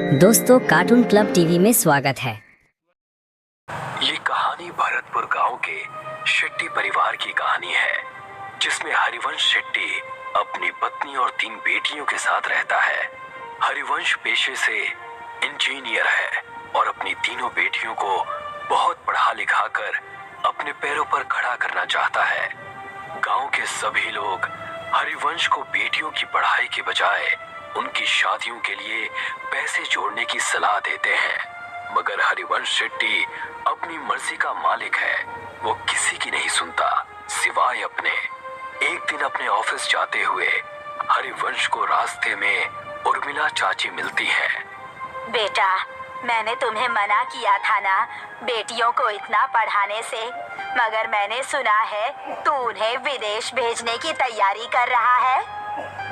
दोस्तों, cartoon club TV में स्वागत है। ये कहानी भरतपुर गांव के शेट्टी परिवार की कहानी है, जिसमें हरिवंश शेट्टी अपनी पत्नी और 3 बेटियों के साथ रहता है। हरिवंश पेशे से इंजीनियर है और अपनी तीनों बेटियों को बहुत पढ़ा लिखा कर अपने पैरों पर खड़ा करना चाहता है। गांव के सभी लोग हरिवंश को बेटियों की पढ़ाई के बजाय उनकी शादियों के लिए पैसे जोड़ने की सलाह देते हैं, मगर हरिवंश शेट्टी अपनी मर्जी का मालिक है। वो किसी की नहीं सुनता सिवाय अपने। एक दिन अपने ऑफिस जाते हुए हरिवंश को रास्ते में उर्मिला चाची मिलती है। बेटा, मैंने तुम्हें मना किया था ना बेटियों को इतना पढ़ाने से, मगर मैंने सुना है तू उन्हें विदेश भेजने की तैयारी कर रहा है।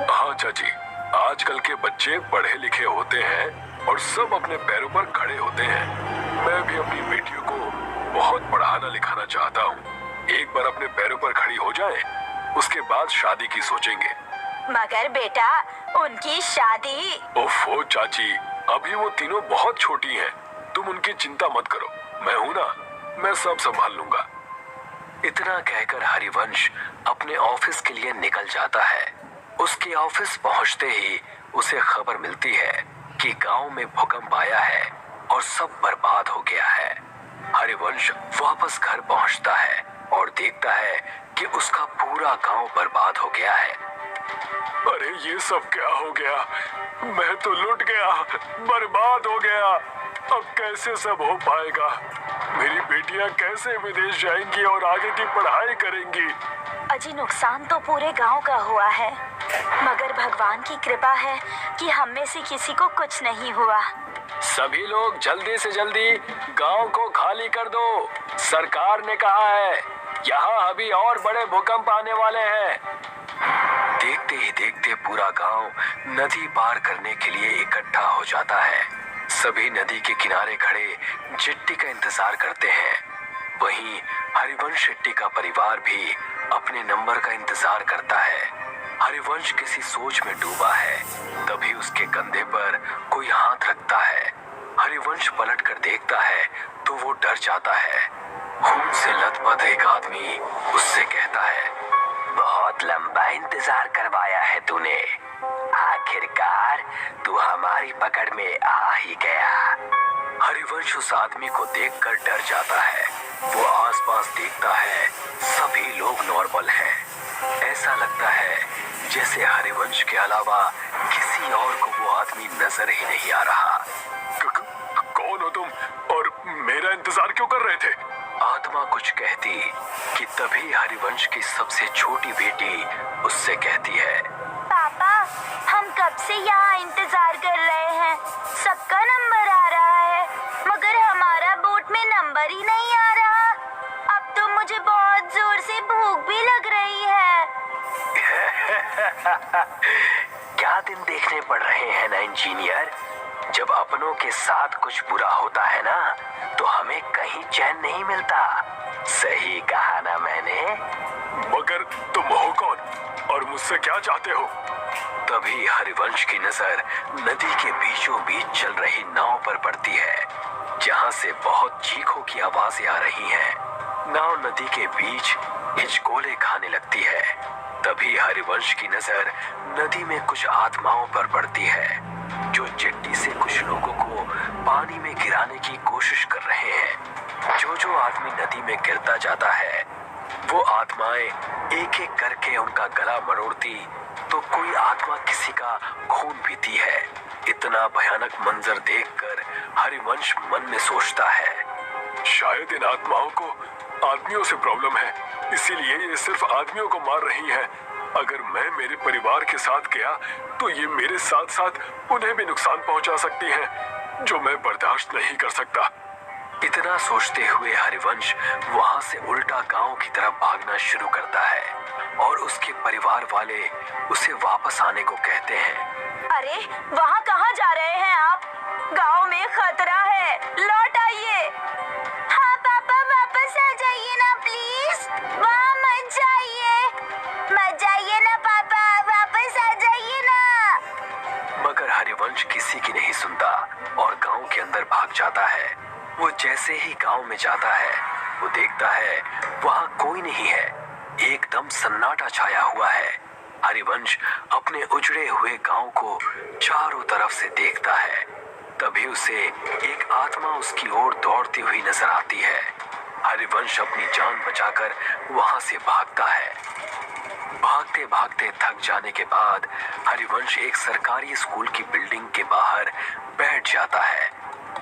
हाँ चाची, आजकल के बच्चे पढ़े लिखे होते हैं और सब अपने पैरों पर खड़े होते हैं। मैं भी अपनी बेटियों को बहुत पढ़ाना लिखाना चाहता हूँ। एक बार अपने पैरों पर खड़ी हो जाए, उसके बाद शादी की सोचेंगे। मगर बेटा, उनकी शादी। ओफो चाची, अभी वो तीनों बहुत छोटी हैं। तुम उनकी चिंता मत करो, मैं हूँ ना, मैं सब संभाल लूंगा। इतना कहकर हरिवंश अपने ऑफिस के लिए निकल जाता है। उसके ऑफिस पहुंचते ही उसे खबर मिलती है कि गांव में भूकंप आया है और सब बर्बाद हो गया है। हरिवंश वापस घर पहुंचता है और देखता है कि उसका पूरा गांव बर्बाद हो गया है। अरे ये सब क्या हो गया? मैं तो लुट गया, बर्बाद हो गया। अब कैसे सब हो पाएगा? मेरी बेटियां कैसे विदेश जाएंगी और आगे की पढ़ाई करेंगी? अजी, नुकसान तो पूरे गांव का हुआ है, मगर भगवान की कृपा है कि हम में से किसी को कुछ नहीं हुआ। सभी लोग जल्दी से जल्दी गांव को खाली कर दो। सरकार ने कहा है यहाँ अभी और बड़े भूकंप आने वाले हैं। देखते ही देखते पूरा गांव नदी पार करने के लिए इकट्ठा हो जाता है। सभी नदी के किनारे खड़े चिट्टी का इंतजार करते हैं। वहीं हरिवंश शेट्टी का परिवार भी अपने नंबर का इंतजार करता है। हरिवंश किसी सोच में डूबा है, तभी उसके कंधे पर कोई हाथ रखता है। हरिवंश पलट कर देखता है तो वो डर जाता है। खून से लथपथ एक आदमी उससे कहता है, बहुत लंबा इंतजार करवाया है तूने, आखिरकार तू हमारी पकड़ में आ ही गया। हरिवंश उस आदमी को देखकर डर जाता है। वो आसपास देखता है, सभी लोग नॉर्मल हैं। ऐसा लगता है जैसे हरिवंश के अलावा किसी और को वो आदमी नजर ही नहीं आ रहा। कौन हो तुम और मेरा इंतजार क्यों कर रहे थे? आत्मा कुछ कहती कि तभी हरिवंश की सबसे छोटी बेटी उससे कहती है, पापा, हम कब से यहाँ इंतजार कर रहे हैं। सबका नंबर आ रहा है, मगर हमारा बोट में नंबर ही नहीं आ रहा। अब तो मुझे बहुत जोर से भूख भी लग रही है। क्या दिन देखने पड़ रहे हैं ना इंजीनियर। जब अपनों के साथ कुछ बुरा होता है ना, तो हमें कहीं चैन नहीं मिलता। सही कहा ना मैंने? मगर तुम हो कौन और मुझसे क्या चाहते हो? तभी हरिवंश की नजर नदी के बीचों बीच चल रही नाव पर पड़ती है, जहां से बहुत चीखों की आवाजें आ रही हैं। नाव नदी के बीच हिचकोले खाने लगती है। तभी हरिवंश की नजर नदी में कुछ आत्माओं पर पड़ती है, जो चिट्टी से कुछ लोगों को पानी में गिराने की कोशिश कर रहे हैं। जो आदमी नदी में गिरता जाता है, वो आत्माएं एक एक करके उनका गला मरोड़ती, तो कोई आत्मा किसी का खून पीती है। इतना भयानक मंजर देखकर हरिवंश मन में सोचता है, शायद इन आत्माओं को आदमियों से प्रॉब्लम है, इसीलिए ये सिर्फ आदमियों को मार रही है। अगर मैं मेरे परिवार के साथ गया तो ये मेरे साथ साथ उन्हें भी नुकसान पहुंचा सकती हैं, जो मैं बर्दाश्त नहीं कर सकता। इतना सोचते हुए हरिवंश वहां से उल्टा गांव की तरफ भागना शुरू करता है और उसके परिवार वाले उसे वापस आने को कहते हैं। अरे, वहाँ कहाँ जा रहे हैं आप? गांव में खतरा है, लौट आइए। हाँ पापा, वापस आ जाइए ना प्लीज। वहाँ मत जाइए, मत जाइए ना पापा, वापस आ जाइए ना। मगर हरिवंश किसी की नहीं सुनता। जाता है। वो जैसे ही गांव में जाता है वो देखता है वहां कोई नहीं है, एकदम सन्नाटा छाया हुआ है। हरिवंश अपने उजड़े हुए गांव को चारों तरफ से देखता है। तभी उसे एक आत्मा उसकी ओर दौड़ती हुई नजर आती है। हरिवंश अपनी जान बचाकर वहां से भागता है। भागते भागते थक जाने के बाद हरिवंश एक सरकारी स्कूल की बिल्डिंग के बाहर बैठ जाता है।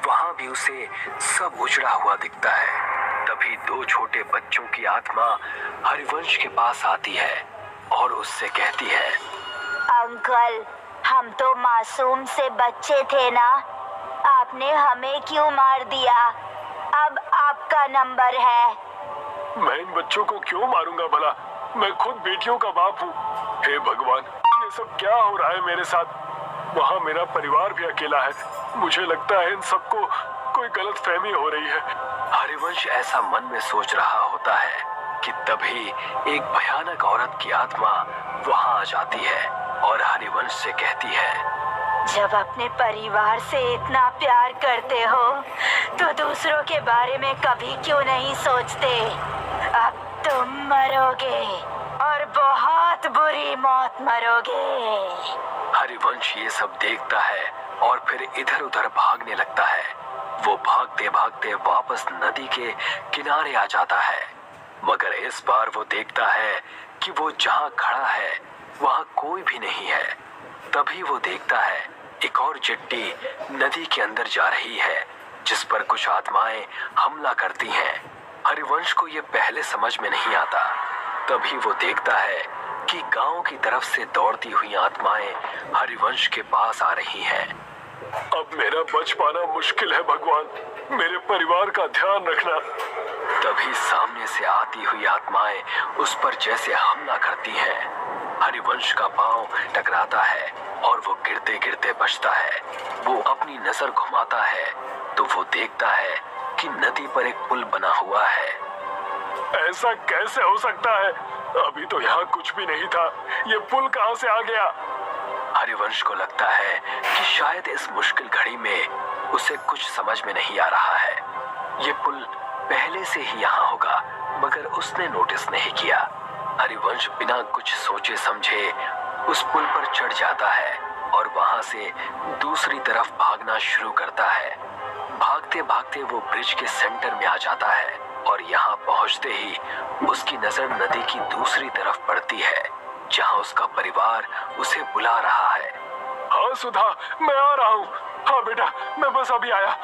वहां भी उसे सब उजड़ा हुआ दिखता है। तभी दो छोटे बच्चों की आत्मा हरिवंश के पास आती है और उससे कहती है, अंकल, हम तो मासूम से बच्चे थे ना, आपने हमें क्यों मार दिया? अब आपका नंबर है। मैं इन बच्चों को क्यों मारूंगा भला? मैं खुद बेटियों का बाप हूँ। हे भगवान, ये सब क्या हो रहा है मेरे साथ? वहाँ मेरा परिवार भी अकेला है। मुझे लगता है इन सबको कोई गलतफहमी हो रही है। हरिवंश ऐसा मन में सोच रहा होता है कि तभी एक भयानक औरत की आत्मा वहाँ आ जाती है और हरिवंश से कहती है, जब अपने परिवार से इतना प्यार करते हो तो दूसरों के बारे में कभी क्यों नहीं सोचते? अब तुम मरोगे और बहुत बुरी मौत मरोगे। हरिवंश ये सब देखता है और फिर इधर उधर भागने लगता है। वो भागते भागते वापस नदी के किनारे आ जाता है, मगर इस बार वो देखता है कि वो जहाँ खड़ा है वहाँ कोई भी नहीं है। तभी वो देखता है एक और चिट्ठी नदी के अंदर जा रही है जिस पर कुछ आत्माएं हमला करती हैं। हरिवंश को ये पहले समझ में नहीं आता। तभी वो देखता है कि गांव की तरफ से दौड़ती हुई आत्माएं हरिवंश के पास आ रही हैं। अब मेरा बच पाना मुश्किल है भगवान, मेरे परिवार का ध्यान रखना। तभी सामने से आती हुई आत्माएं उस पर जैसे हमला करती हैं। हरिवंश का पांव टकराता है और वो गिरते गिरते बचता है। वो अपनी नजर घुमाता है तो वो देखता है कि नदी पर एक पुल बना हुआ है। ऐसा कैसे हो सकता है? अभी तो यहाँ कुछ भी नहीं था, ये पुल कहाँ से आ गया? हरिवंश को लगता है कि शायद इस मुश्किल घड़ी में उसे कुछ समझ में नहीं आ रहा है। ये पुल पहले से ही यहाँ होगा, मगर उसने नोटिस नहीं किया। हरिवंश बिना कुछ सोचे समझे उस पुल पर चढ़ जाता है और वहां से दूसरी तरफ भागना शुरू करता है। भागते भागते वो ब्रिज के सेंटर में आ जाता है और यहाँ पहुँचते ही उसकी नजर नदी की दूसरी तरफ पड़ती है जहाँ उसका परिवार उसे बुला रहा है। हाँ सुधा, मैं आ रहा हूँ। हाँ बेटा, मैं बस अभी आया।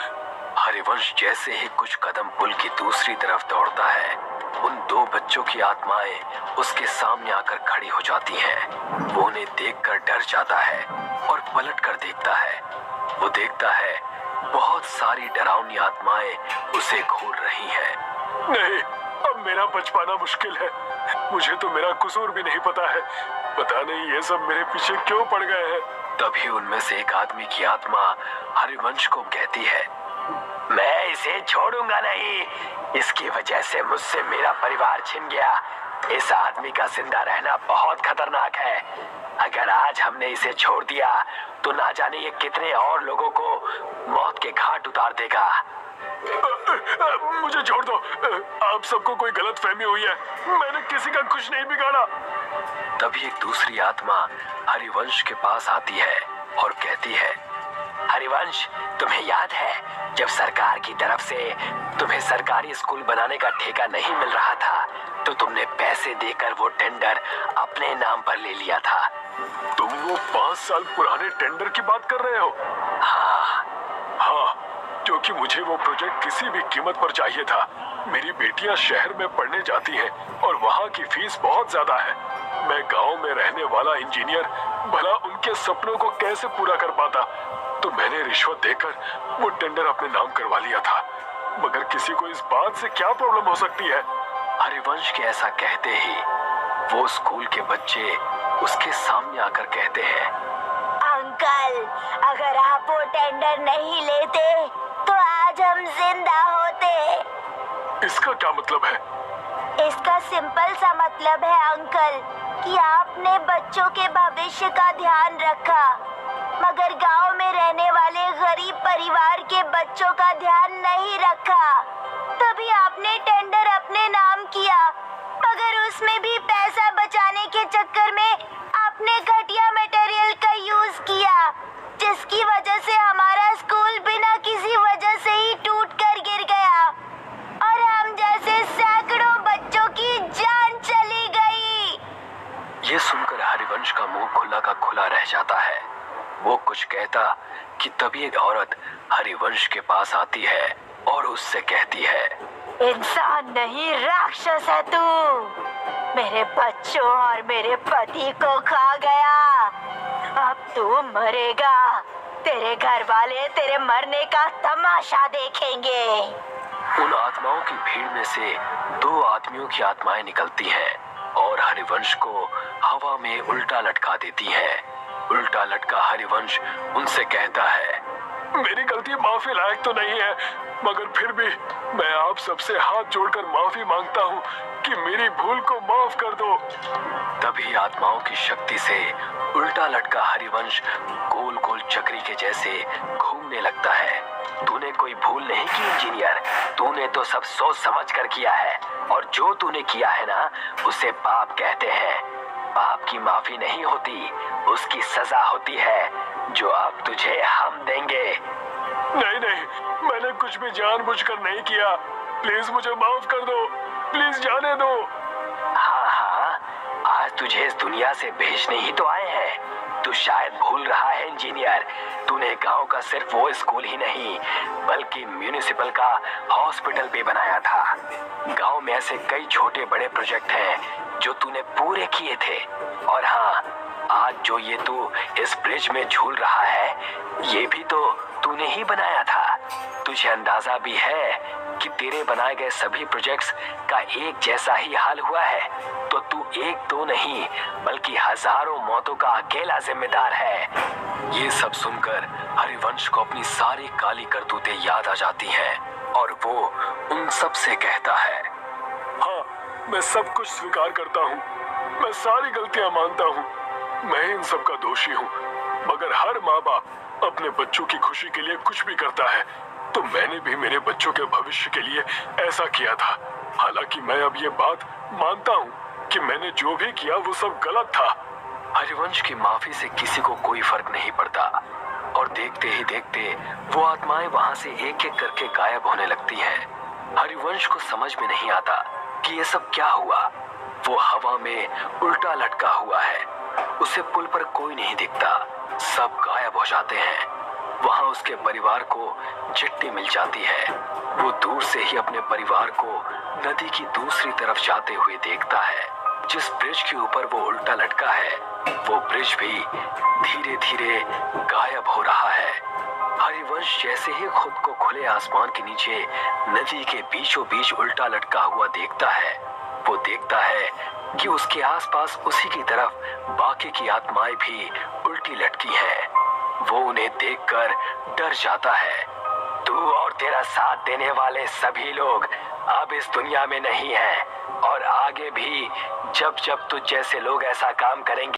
हरिवंश जैसे ही कुछ कदम पुल की दूसरी तरफ दौड़ता है, उन दो बच्चों की आत्माएं उसके सामने आकर खड़ी हो जाती हैं। वो उन्हें देखकर डर जाता है और पलट कर देखता है। वो देखता है बहुत सारी डरावनी आत्माएं उसे घूर रही हैं। नहीं, अब मेरा बच पाना मुश्किल है। मुझे तो मेरा कसूर भी नहीं पता है। पता नहीं ये सब मेरे पीछे क्यों पड़ गए हैं। तभी उनमें से एक आदमी की आत्मा हरिवंश को कहती है, मैं इसे छोड़ूंगा नहीं। इसकी वजह से मुझसे मेरा परिवार छिन गया। इस आदमी का जिंदा रहना बहुत खतरनाक है। अगर आज हमने इसे छोड़ दिया तो ना जाने ये कितने और लोगों को मौत के घाट उतार देगा। मुझे छोड़ दो। आप सबको कोई गलतफहमी हुई है। मैंने किसी का कुछ नहीं बिगाड़ा। तभी एक दूसरी आत्मा हरिवंश के पास आती है और कहती है, हरिवंश, तुम्हें याद है जब सरकार की तरफ से तुम्हें सरकारी स्कूल बनाने का ठेका नहीं मिल रहा था तो तुमने पैसे देकर वो टेंडर अपने नाम पर ले लिया था। तुम वो 5 साल पुराने टेंडर की बात कर रहे हो? हाँ, क्योंकि मुझे वो प्रोजेक्ट किसी भी कीमत पर चाहिए था। मेरी बेटियां शहर में पढ़ने जाती हैं और वहाँ की फीस बहुत ज्यादा है। मैं गांव में रहने वाला इंजीनियर भला उनके सपनों को कैसे पूरा कर पाता? तो मैंने रिश्वत देकर वो टेंडर अपने नाम करवा लिया था। मगर किसी को इस बात से क्या प्रॉब्लम हो सकती है? हरिवंश के ऐसा कहते ही वो स्कूल के बच्चे उसके सामने आकर कहते हैं, अंकल, अगर आप वो टेंडर नहीं लेते तो आज हम जिंदा होते। इसका क्या मतलब है? इसका सिंपल सा मतलब है अंकल कि आपने बच्चों के भविष्य का ध्यान रखा। मगर गांव में रहने वाले गरीब परिवार के बच्चों का ध्यान नहीं रखा। तभी आपने टेंडर अपने नाम किया, मगर उसमें भी पैसा बचाने के चक्कर में आपने घटिया मटेरियल का यूज किया, जिसकी वजह से हमारा स्कूल बिना किसी वजह से ही टूट कर गिर गया और हम जैसे सैकड़ों बच्चों की जान चली गई। ये सुनकर हरिवंश का मुंह खुला का खुला रह जाता है। वो कुछ कहता कि तभी एक औरत हरिवंश के पास आती है और उससे कहती है, इंसान नहीं राक्षस है तू। मेरे बच्चों और मेरे पति को खा गया, अब तू मरेगा। तेरे घर वाले तेरे मरने का तमाशा देखेंगे। उन आत्माओं की भीड़ में से 2 आदमियों की आत्माएं निकलती हैं और हरिवंश को हवा में उल्टा लटका देती हैं। उल्टा लटका हरिवंश उनसे कहता है, मेरी गलती माफी लायक तो नहीं है, मगर फिर भी मैं आप सबसे हाथ जोड़कर माफी मांगता हूँ कि मेरी भूल को माफ कर दो। तभी आत्माओं की शक्ति से उल्टा लटका हरिवंश गोल गोल चक्री के जैसे घूमने लगता है। तूने कोई भूल नहीं की इंजीनियर, तूने तो सब सोच समझ कर किया है और जो तूने किया है ना उसे पाप कहते हैं। पाप की माफी नहीं होती, उसकी सजा होती है जो अब तुझे हम देंगे। नहीं नहीं, मैंने कुछ भी जानबूझकर नहीं किया, प्लीज मुझे माफ कर दो, प्लीज जाने दो। हाँ हाँ, आज तुझे इस दुनिया से भेजने ही तो आए हैं। तू शायद भूल रहा है इंजीनियर, तूने गांव का सिर्फ वो स्कूल ही नहीं बल्कि म्यूनिसिपल का हॉस्पिटल भी बनाया था। गांव में ऐसे कई छोटे बड़े प्रोजेक्ट हैं जो तूने पूरे किए थे। और हाँ, आज जो ये तू इस ब्रिज में झूल रहा है ये भी तो तूने ही बनाया था। तुझे अंदाजा भी है कि तेरे बनाए गए सभी प्रोजेक्ट्स का एक जैसा ही हाल हुआ है, तो तू 1-2 नहीं बल्कि हजारों मौतों का अकेला जिम्मेदार है। ये सब सुनकर हरिवंश को अपनी सारी काली करतूतें याद आ जाती हैं और वो उन सब से कहता है, हाँ, मैं सब कुछ स्वीकार करता हूँ, मैं सारी गलतियाँ मानता हूँ, मैं इन सब का दोषी हूँ। मगर हर माँ बाप अपने बच्चों की खुशी के लिए कुछ भी करता है, तो मैंने भी मेरे बच्चों के भविष्य के लिए ऐसा किया था। हालांकि मैं अब ये बात मानता हूँ कि मैंने जो भी किया वो सब गलत था। हरिवंश की माफी से किसी को कोई फर्क नहीं पड़ता और देखते ही देखते वो आत्माएं वहां से एक एक करके गायब होने लगती हैं। हरिवंश को समझ में नहीं आता कि ये सब क्या हुआ। वो हवा में उल्टा लटका हुआ है, उसे पुल पर कोई नहीं दिखता, सब गायब हो जाते हैं। वहां उसके परिवार को चिट्ठी मिल जाती है। वो दूर से ही अपने परिवार को नदी की दूसरी तरफ जाते हुए देखता है। जिस ब्रिज के ऊपर वो उल्टा लटका है वो ब्रिज भी धीरे धीरे गायब हो रहा है। हरिवंश जैसे ही खुद को खुले आसमान के नीचे नदी के बीचों बीच उल्टा लटका हुआ देखता है, वो देखता है कि उसके आसपास उसी की तरफ बाकी की आत्माएं भी उल्टी लटकी हैं। वो उन्हें देखकर डर जाता है। तू और तेरा साथ देने वाले सभी लोग अब इस दुनिया में नहीं हैं और आगे भी जब जब तुझ जैसे लोग ऐसा काम करेंगे